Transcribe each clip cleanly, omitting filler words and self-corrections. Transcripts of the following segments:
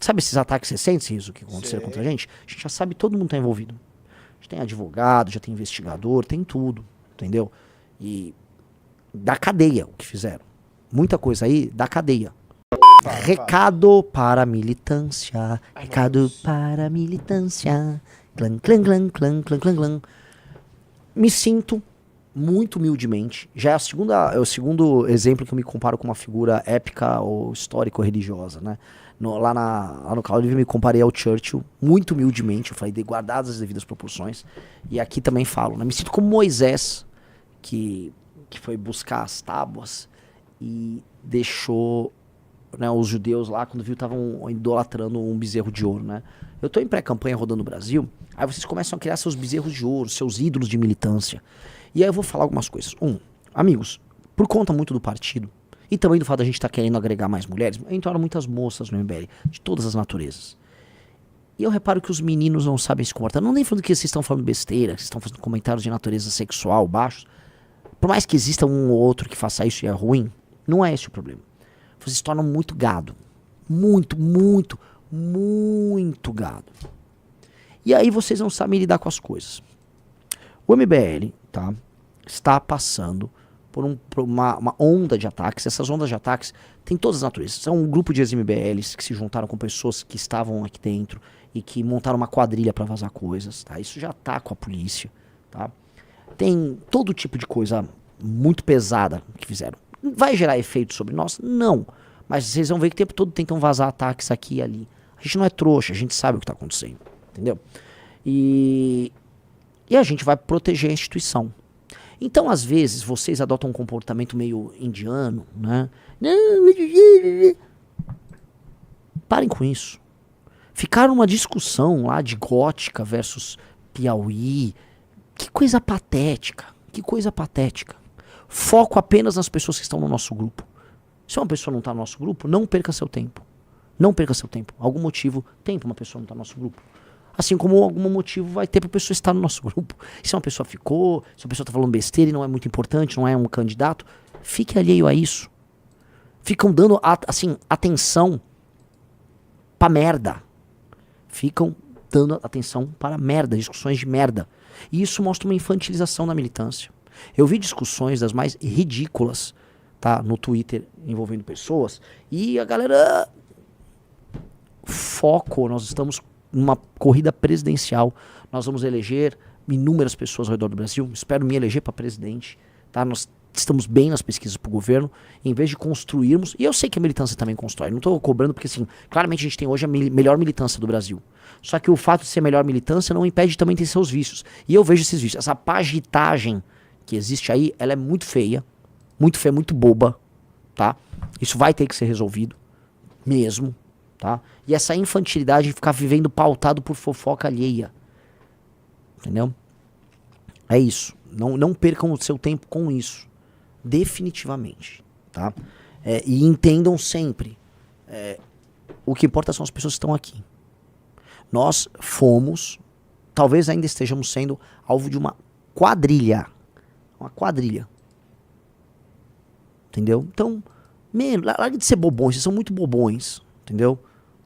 sabe esses ataques recentes, isso que aconteceram contra a gente já sabe, todo mundo tá envolvido. A gente tem advogado, já tem investigador, tem tudo, entendeu? E da cadeia o que fizeram. Muita coisa aí da cadeia. Recado para a militância. Recado para a militância. Clan, clan, clan, clan, clan, clan, clan. Me sinto muito humildemente. Já é o segundo exemplo que eu me comparo com uma figura épica ou histórica ou religiosa, né? Lá no Call of Duty me comparei ao Churchill, muito humildemente. Eu falei, guardadas as devidas proporções. E aqui também falo, né? Me sinto como Moisés, que foi buscar as tábuas e deixou, né, os judeus lá, quando viu, estavam idolatrando um bezerro de ouro, né? Eu tô em pré-campanha rodando no Brasil, aí vocês começam a criar seus bezerros de ouro, seus ídolos de militância. E aí eu vou falar algumas coisas. Amigos, por conta muito do partido, e também do fato da gente estar querendo agregar mais mulheres, entraram muitas moças no MBL, de todas as naturezas. E eu reparo que os meninos não sabem se comportar. Não nem falando que vocês estão falando besteira, que vocês estão fazendo comentários de natureza sexual baixos. Por mais que exista um ou outro que faça isso e é ruim, não é esse o problema. Vocês se tornam muito gado. Muito, muito, muito gado. E aí vocês não sabem lidar com as coisas. O MBL, tá, está passando por uma onda de ataques. Essas ondas de ataques têm todas as naturezas. São um grupo de ex-MBLs que se juntaram com pessoas que estavam aqui dentro e que montaram uma quadrilha para vazar coisas, tá? Isso já tá com a polícia, tá? Tem todo tipo de coisa muito pesada que fizeram. Vai gerar efeito sobre nós? Não. Mas vocês vão ver que o tempo todo tentam vazar ataques aqui e ali. A gente não é trouxa, a gente sabe o que está acontecendo. Entendeu? E a gente vai proteger a instituição. Então, às vezes, vocês adotam um comportamento meio indiano, né? Parem com isso. Ficaram numa discussão lá de gótica versus Piauí. Que coisa patética. Que coisa patética. Foco apenas nas pessoas que estão no nosso grupo. Se uma pessoa não está no nosso grupo, não perca seu tempo. Não perca seu tempo. Algum motivo tem para uma pessoa não estar no nosso grupo. Assim como algum motivo vai ter para a pessoa estar no nosso grupo. Se uma pessoa ficou, se uma pessoa está falando besteira e não é muito importante, não é um candidato, fique alheio a isso. Ficam dando assim, atenção para merda. Ficam dando atenção para merda, discussões de merda. E isso mostra uma infantilização da militância. Eu vi discussões das mais ridículas, tá, no Twitter envolvendo pessoas, e a galera... Foco, nós estamos numa corrida presidencial, nós vamos eleger inúmeras pessoas ao redor do Brasil, espero me eleger para presidente, tá? Nós estamos bem nas pesquisas para o governo, em vez de construirmos, e eu sei que a militância também constrói, não estou cobrando porque assim, claramente a gente tem hoje a melhor militância do Brasil, só que o fato de ser melhor militância não impede também de ter seus vícios, e eu vejo esses vícios, essa pagitagem que existe aí, ela é muito feia, muito boba, tá? Isso vai ter que ser resolvido, mesmo, tá? E essa infantilidade de ficar vivendo pautado por fofoca alheia, entendeu? É isso. Não percam o seu tempo com isso. Definitivamente, tá? E entendam sempre, o que importa são as pessoas que estão aqui. Nós fomos, talvez ainda estejamos sendo alvo de uma quadrilha. Uma quadrilha. Entendeu? Então, larga de ser bobões, vocês são muito bobões, entendeu?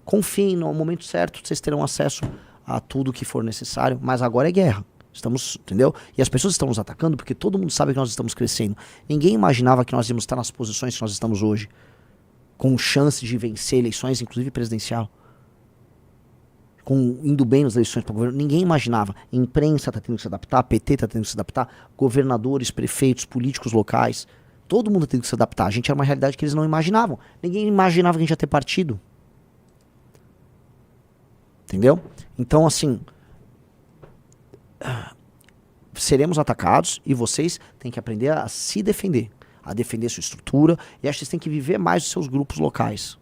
Confiem no momento certo, vocês terão acesso a tudo que for necessário, mas agora é guerra. Estamos, entendeu? E as pessoas estão nos atacando porque todo mundo sabe que nós estamos crescendo. Ninguém imaginava que nós íamos estar nas posições que nós estamos hoje, com chance de vencer eleições, inclusive presidencial. Indo bem nas eleições para o governo. Ninguém imaginava. A imprensa está tendo que se adaptar, a PT está tendo que se adaptar, governadores, prefeitos, políticos locais. Todo mundo tem que se adaptar. A gente era uma realidade que eles não imaginavam. Ninguém imaginava que a gente ia ter partido. Entendeu? Então, assim, seremos atacados e vocês têm que aprender a se defender, a defender sua estrutura, e acho que vocês têm que viver mais os seus grupos locais.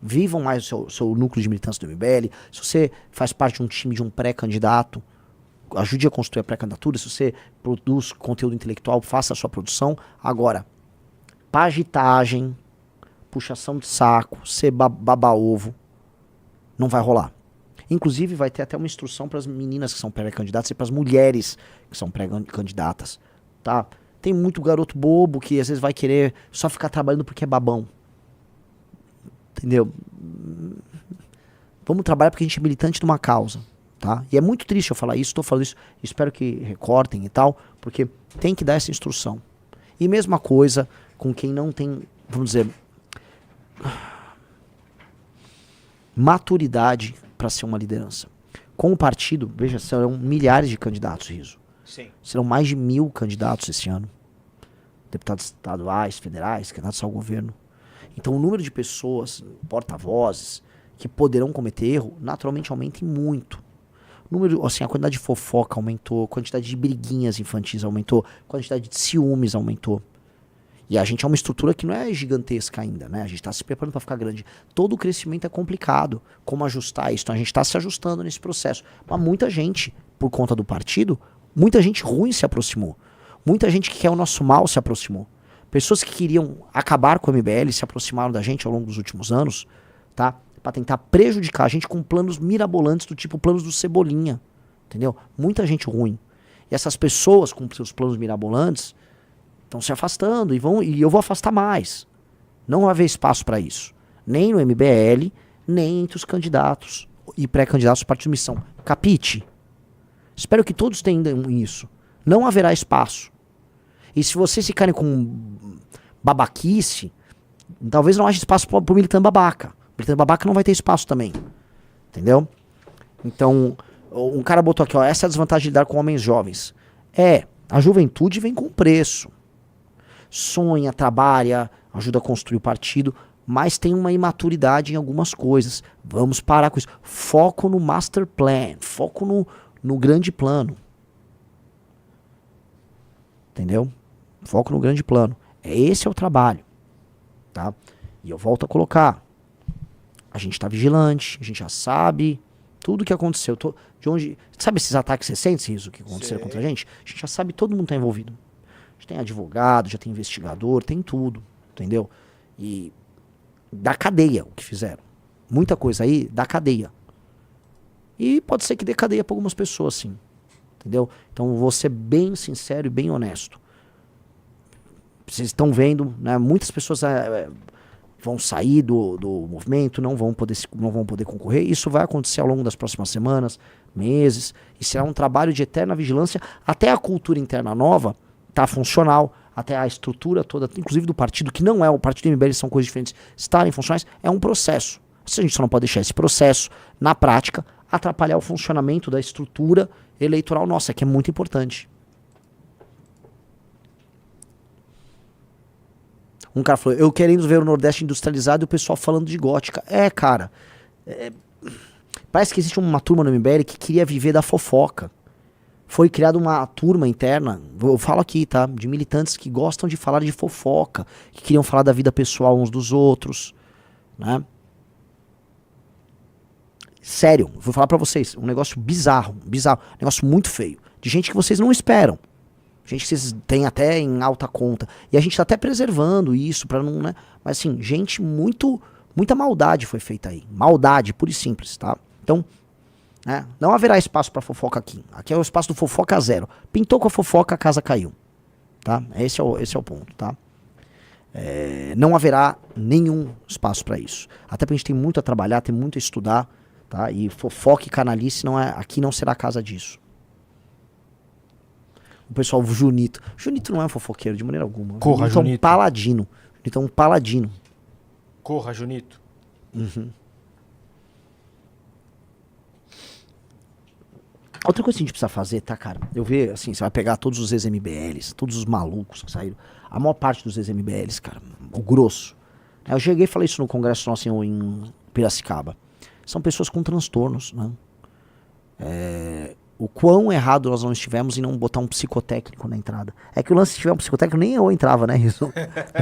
Vivam mais o seu núcleo de militância do MBL. Se você faz parte de um time de um pré-candidato, ajude a construir a pré-candidatura. Se você produz conteúdo intelectual, faça a sua produção. Agora, pagitagem, puxação de saco, ser baba-ovo, não vai rolar. Inclusive, vai ter até uma instrução para as meninas que são pré-candidatas e para as mulheres que são pré-candidatas, tá? Tem muito garoto bobo que às vezes vai querer só ficar trabalhando porque é babão. Entendeu? Vamos trabalhar porque a gente é militante de uma causa, tá? E é muito triste eu falar isso, estou falando isso, espero que recortem e tal, porque tem que dar essa instrução. E mesma coisa com quem não tem, vamos dizer, maturidade para ser uma liderança. Com o partido, veja, serão milhares de candidatos, Riso. Sim. Serão mais de 1000 candidatos esse ano. Deputados estaduais, federais, candidatos ao governo. Então o número de pessoas, porta-vozes, que poderão cometer erro, naturalmente aumenta muito. O número, assim, a quantidade de fofoca aumentou, a quantidade de briguinhas infantis aumentou, a quantidade de ciúmes aumentou. E a gente é uma estrutura que não é gigantesca ainda, né? A gente está se preparando para ficar grande. Todo o crescimento é complicado. Como ajustar isso? Então a gente está se ajustando nesse processo. Mas muita gente, por conta do partido, muita gente ruim se aproximou. Muita gente que quer o nosso mal se aproximou. Pessoas que queriam acabar com o MBL se aproximaram da gente ao longo dos últimos anos, tá? Para tentar prejudicar a gente com planos mirabolantes do tipo planos do Cebolinha. Entendeu? Muita gente ruim. E essas pessoas com seus planos mirabolantes estão se afastando e eu vou afastar mais. Não vai haver espaço para isso. Nem no MBL, nem entre os candidatos e pré-candidatos do Partido Missão. Capite? Espero que todos tenham isso. Não haverá espaço. E se vocês ficarem com babaquice, talvez não haja espaço para o militante babaca. O militante babaca não vai ter espaço também. Entendeu? Então, um cara botou aqui, ó, essa é a desvantagem de lidar com homens jovens. A juventude vem com preço. Sonha, trabalha, ajuda a construir o partido, mas tem uma imaturidade em algumas coisas. Vamos parar com isso. Foco no master plan, foco no grande plano. Entendeu? Foco no grande plano. Esse é o trabalho. Tá? E eu volto a colocar. A gente está vigilante, a gente já sabe tudo o que aconteceu. De onde, sabe esses ataques recentes, Riso, que aconteceram contra a gente? A gente já sabe, todo mundo está envolvido. A gente tem advogado, já tem investigador, tem tudo, entendeu? E da cadeia o que fizeram. Muita coisa aí da cadeia. E pode ser que dê cadeia para algumas pessoas, sim. Entendeu? Então vou ser bem sincero e bem honesto. Vocês estão vendo, né? Muitas pessoas vão sair do movimento, não vão poder concorrer. Isso vai acontecer ao longo das próximas semanas, meses. E será um trabalho de eterna vigilância até a cultura interna nova tá funcional, até a estrutura toda, inclusive do partido, que não é o partido do MBL, são coisas diferentes, estarem funcionais, é um processo. A gente só não pode deixar esse processo, na prática, atrapalhar o funcionamento da estrutura eleitoral nossa, que é muito importante. Um cara falou, eu querendo ver o Nordeste industrializado e o pessoal falando de gótica. Cara, parece que existe uma turma no MBL que queria viver da fofoca. Foi criada uma turma interna, eu falo aqui, tá? De militantes que gostam de falar de fofoca, que queriam falar da vida pessoal uns dos outros, né? Sério, vou falar pra vocês, um negócio bizarro, um negócio muito feio, de gente que vocês não esperam, gente que vocês têm até em alta conta, e a gente tá até preservando isso pra não, né? Mas assim, gente muita maldade foi feita aí, maldade, pura e simples, tá? Então, né? Não haverá espaço para fofoca aqui. Aqui é o espaço do fofoca zero. Pintou com a fofoca, a casa caiu. Tá? Esse é o ponto. Tá? Não haverá nenhum espaço para isso. Até porque a gente tem muito a trabalhar, tem muito a estudar. Tá? E fofoca e canalice aqui não será a casa disso. O pessoal, o Junito. Junito não é um fofoqueiro de maneira alguma. Corra, Junito é um Junito. paladino. Junito é um paladino. Corra, Junito. Uhum. Outra coisa que a gente precisa fazer, tá, cara? Eu vejo, assim, você vai pegar todos os ex-MBLs, todos os malucos que saíram. A maior parte dos ex-MBLs, cara, o grosso. Eu cheguei e falei isso no congresso nosso em Piracicaba. São pessoas com transtornos, né? O quão errado nós não estivemos em não botar um psicotécnico na entrada. É que o lance, se tiver um psicotécnico, nem eu entrava, né, Rizzo?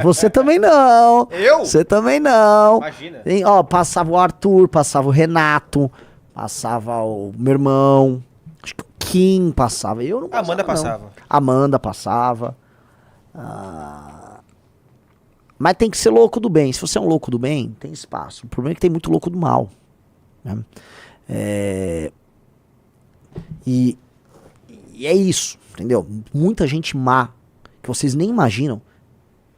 Você também não. Eu? Você também não. Imagina. Passava o Arthur, passava o Renato, passava o meu irmão. Acho que o Kim passava. Eu não passava. Amanda passava. Não. Amanda passava. Mas tem que ser louco do bem. Se você é um louco do bem, tem espaço. O problema é que tem muito louco do mal. Né? E é isso, entendeu? Muita gente má, que vocês nem imaginam,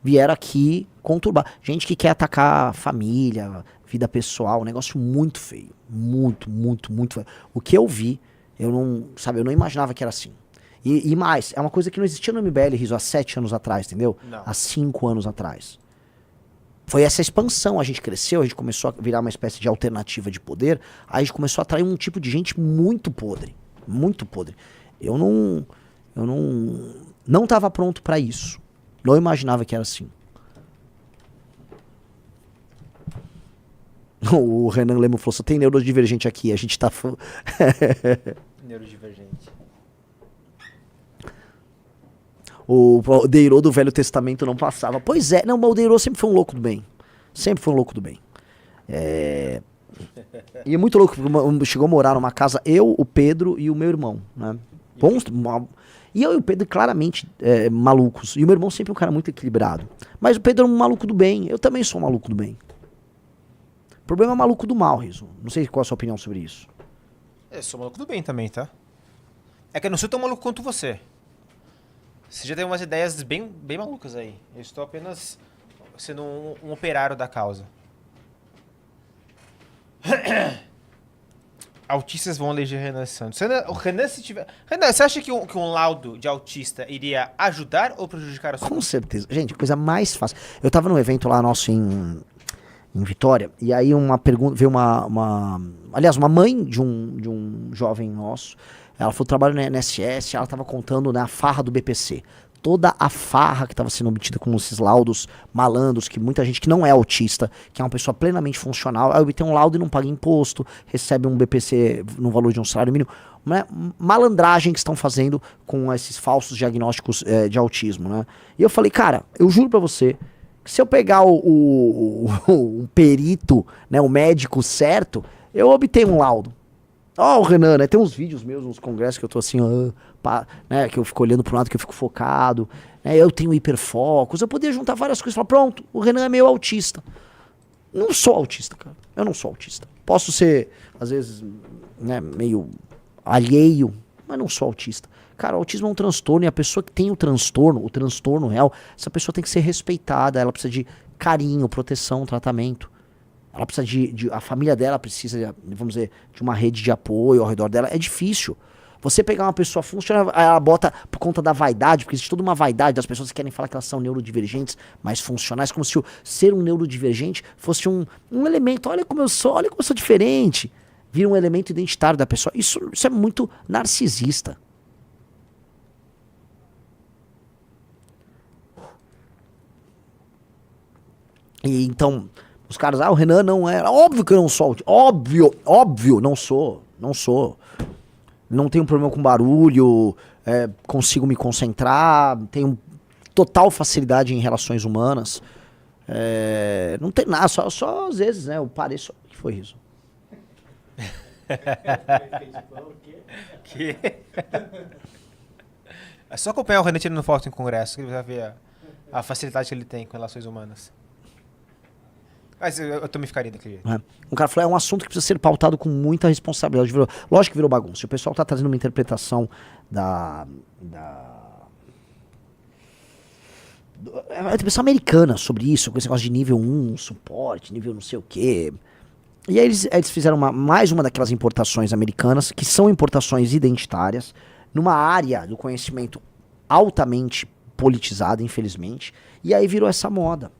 vieram aqui conturbar. Gente que quer atacar a família, vida pessoal, um negócio muito feio. Muito, muito, muito feio. O que eu vi, eu não imaginava que era assim. E mais, é uma coisa que não existia no MBL Riso há 7 anos atrás, entendeu? Não. Há 5 anos atrás. Foi essa expansão, a gente cresceu, a gente começou a virar uma espécie de alternativa de poder, aí a gente começou a atrair um tipo de gente muito podre. Muito podre. Eu não tava pronto pra isso. Não imaginava que era assim. O Renan Lemo falou, só tem neurodivergente aqui, a gente tá... Neurodivergente. O Deirô do Velho Testamento não passava. Pois é, não, mas o Deirô sempre foi um louco do bem. Sempre foi um louco do bem. E é muito louco, porque chegou a morar numa casa, eu, o Pedro e o meu irmão, né? E eu e o Pedro claramente malucos. E o meu irmão sempre um cara muito equilibrado. Mas o Pedro é um maluco do bem, eu também sou um maluco do bem. O problema é o maluco do mal, Riso. Não sei qual é a sua opinião sobre isso. Eu sou maluco do bem também, tá? É que eu não sou tão maluco quanto você. Você já tem umas ideias bem malucas aí. Eu estou apenas sendo um operário da causa. Autistas vão eleger Renan Santos. O Renan, se tiver... Renan, você acha que um laudo de autista iria ajudar ou prejudicar a sua... Com certeza. Gente, coisa mais fácil. Eu tava num evento lá nosso em Vitória, e aí uma pergunta, veio aliás, uma mãe de um jovem nosso, ela foi trabalhar na NSS, ela tava contando, né, a farra do BPC. Toda a farra que estava sendo obtida com esses laudos malandros, que muita gente que não é autista, que é uma pessoa plenamente funcional, aí obtém um laudo e não paga imposto, recebe um BPC no valor de um salário mínimo, né? Malandragem que estão fazendo com esses falsos diagnósticos de autismo, né? E eu falei, cara, eu juro pra você, que se eu pegar o perito, né, o médico certo, eu obtenho um laudo. Ó, o Renan, né? Tem uns vídeos meus, uns congressos que eu tô assim, né? Que eu fico olhando pro lado, que eu fico focado. Né, eu tenho hiperfocos. Eu poderia juntar várias coisas e falar, pronto, o Renan é meio autista. Não sou autista, cara. Eu não sou autista. Posso ser, às vezes, né, meio alheio, mas não sou autista. Cara, o autismo é um transtorno e a pessoa que tem o transtorno real, essa pessoa tem que ser respeitada, ela precisa de carinho, proteção, tratamento. Ela precisa a família dela precisa, vamos dizer, de uma rede de apoio ao redor dela. É difícil. Você pegar uma pessoa funcional, ela bota por conta da vaidade, porque existe toda uma vaidade das pessoas que querem falar que elas são neurodivergentes, mas funcionais, como se ser um neurodivergente fosse um elemento. Olha como eu sou diferente. Vira um elemento identitário da pessoa. Isso é muito narcisista. E então... Os caras, o Renan não era. Óbvio que eu não sou. Óbvio, não sou. Não tenho problema com barulho, consigo me concentrar, tenho total facilidade em relações humanas. Não tem nada, só às vezes, né? Eu pareço. O que foi isso? É só acompanhar o Renan tirando foto em congresso, que ele vai ver a facilidade que ele tem com relações humanas. Mas eu também ficaria daquele jeito. Um cara falou, é um assunto que precisa ser pautado com muita responsabilidade. Lógico que virou bagunça. O pessoal tá trazendo uma interpretação da interpretação americana sobre isso, com esse negócio de nível 1, suporte, nível não sei o quê. E aí eles fizeram mais uma daquelas importações americanas, que são importações identitárias, numa área do conhecimento altamente politizada, infelizmente. E aí virou essa moda.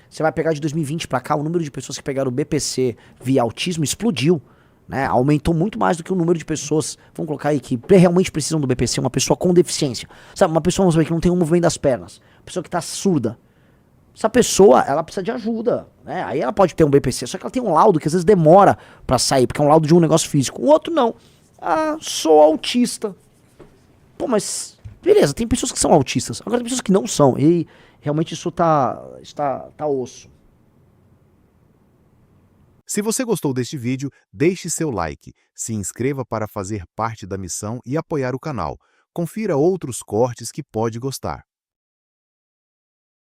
Você vai pegar de 2020 pra cá, o número de pessoas que pegaram o BPC via autismo explodiu, né? Aumentou muito mais do que o número de pessoas, vamos colocar aí, que realmente precisam do BPC, uma pessoa com deficiência. Sabe, uma pessoa, vamos ver, que não tem um movimento das pernas, uma pessoa que tá surda. Essa pessoa, ela precisa de ajuda, né? Aí ela pode ter um BPC, só que ela tem um laudo que às vezes demora pra sair, porque é um laudo de um negócio físico. O outro não. Ah, sou autista. Pô, mas beleza, tem pessoas que são autistas, agora tem pessoas que não são, e realmente isso tá osso. Se você gostou deste vídeo, deixe seu like, se inscreva para fazer parte da missão e apoiar o canal. Confira outros cortes que pode gostar.